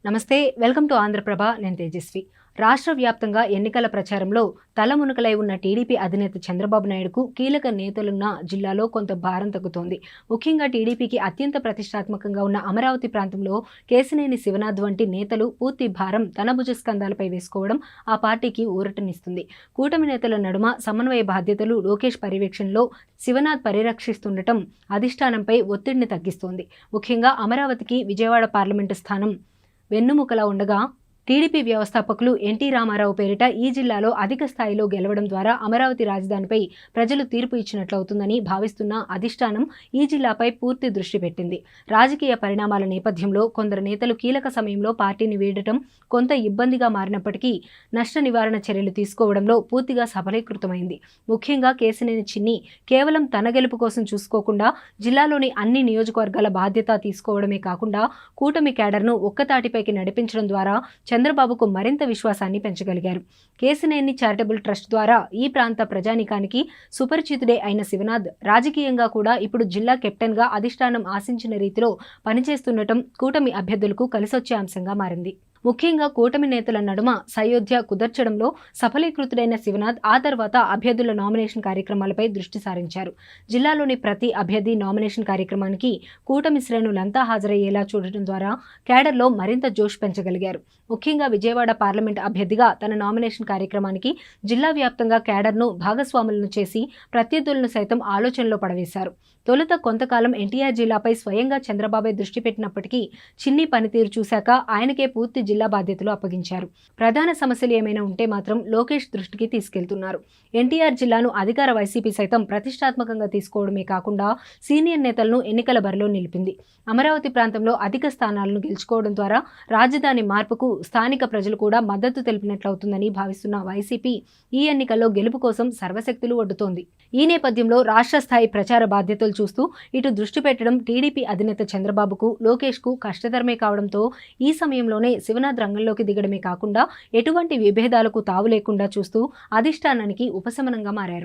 నమస్తే, welcome to Andhraprabha. నేను తేజస్వి. రాష్ట్ర వ్యాప్తంగా ఎన్నికల ప్రచారంలో తలమునకలై ఉన్న టీడీపీ అధినేత చంద్రబాబు నాయుడుకు కీలక నేతలున్న జిల్లాలో కొంత భారం తగ్గుతోంది. ముఖ్యంగా టీడీపీకి అత్యంత ప్రతిష్టాత్మకంగా ఉన్న అమరావతి ప్రాంతంలో కేశినేని శివనాథ్ వంటి నేతలు పూర్తి భారం తన భుజస్కంధాలపై వేసుకోవడం ఆ పార్టీకి ఊరటనిస్తుంది. కూటమి నేతల నడుమ సమన్వయ బాధ్యతలు లోకేష్ పర్యవేక్షణలో శివనాథ్ పరిరక్షిస్తుండటం అధిష్టానంపై ఒత్తిడిని తగ్గిస్తోంది. ముఖ్యంగా అమరావతికి విజయవాడ పార్లమెంటు స్థానం వెన్నుముకలా ఉండగా టీడీపీ వ్యవస్థాపకులు ఎన్టీ రామారావు పేరిట ఈ జిల్లాలో అధిక స్థాయిలో గెలవడం ద్వారా అమరావతి రాజధానిపై ప్రజలు తీర్పు ఇచ్చినట్లవుతుందని భావిస్తున్న అధిష్టానం ఈ జిల్లాపై పూర్తి దృష్టి పెట్టింది. రాజకీయ పరిణామాల నేపథ్యంలో కొందరు నేతలు కీలక సమయంలో పార్టీని వీడటం కొంత ఇబ్బందిగా మారినప్పటికీ నష్ట నివారణ చర్యలు తీసుకోవడంలో పూర్తిగా సఫలీకృతమైంది. ముఖ్యంగా కేశినేని చిన్ని కేవలం తన గెలుపు కోసం చూసుకోకుండా జిల్లాలోని అన్ని నియోజకవర్గాల బాధ్యత తీసుకోవడమే కాకుండా కూటమి క్యాడర్ను ఒక్కతాటిపైకి నడిపించడం ద్వారా చంద్రబాబుకు మరింత విశ్వాసాన్ని పెంచగలిగారు. కేశినేని చారిటబుల్ ట్రస్ట్ ద్వారా ఈ ప్రాంత ప్రజానీకానికి సుపరిచితుడే అయిన శివనాథ్ రాజకీయంగా కూడా ఇప్పుడు జిల్లా కెప్టెన్గా అధిష్టానం ఆశించిన రీతిలో పనిచేస్తుండటం కూటమి అభ్యర్థులకు కలిసొచ్చే అంశంగా మారింది. ముఖ్యంగా కూటమి నేతల నడుమ సయోధ్య కుదర్చడంలో సఫలీకృతుడైన శివనాథ్ ఆ తర్వాత అభ్యర్థుల నామినేషన్ కార్యక్రమాలపై దృష్టి సారించారు. జిల్లాలోని ప్రతి అభ్యర్థి నామినేషన్ కార్యక్రమానికి కూటమి శ్రేణులంతా హాజరయ్యేలా చూడటం ద్వారా క్యాడర్లో మరింత జోష్ పెంచగలిగారు. ముఖ్యంగా విజయవాడ పార్లమెంట్ అభ్యర్థిగా తన నామినేషన్ కార్యక్రమానికి జిల్లా వ్యాప్తంగా క్యాడర్ను భాగస్వాములను చేసి ప్రత్యర్థులను సైతం ఆలోచనలో పడవేశారు. తొలుత కొంతకాలం ఎన్టీఆర్ జిల్లాపై స్వయంగా చంద్రబాబే దృష్టి పెట్టినప్పటికీ చిన్ని పనితీరు చూశాక ఆయనకే పూర్తి జిల్లా బాధ్యతలు అప్పగించారు. ప్రధాన సమస్యలు ఏమైనా ఉంటే మాత్రం లోకేష్ దృష్టికి తీసుకెళ్తున్నారు. ఎన్టీఆర్ జిల్లాను అధికార వైసీపీ సైతం ప్రతిష్టాత్మకంగా తీసుకోవడమే కాకుండా సీనియర్ నేతలను ఎన్నికల బరిలో నిలిపింది. అమరావతి ప్రాంతంలో అధిక స్థానాలను గెలుచుకోవడం ద్వారా రాజధాని మార్పుకు స్థానిక ప్రజలు కూడా మద్దతు తెలిపినట్లవుతుందని భావిస్తున్న వైసీపీ ఈ ఎన్నికల్లో గెలుపు కోసం సర్వశక్తులు ఒడ్డుతోంది. ఈ నేపథ్యంలో రాష్ట్ర స్థాయి ప్రచార బాధ్యతలు చూస్తూ ఇటు దృష్టి పెట్టడం టీడీపీ అధినేత చంద్రబాబుకు, లోకేష్కు కష్టతరమే కావడంతో ఈ సమయంలోనే శివనాథ్ రంగంలోకి దిగడమే కాకుండా ఎటువంటి విభేదాలకు తావు లేకుండా చూస్తూ అధిష్టానానికి ఉపశమనంగా మారారు.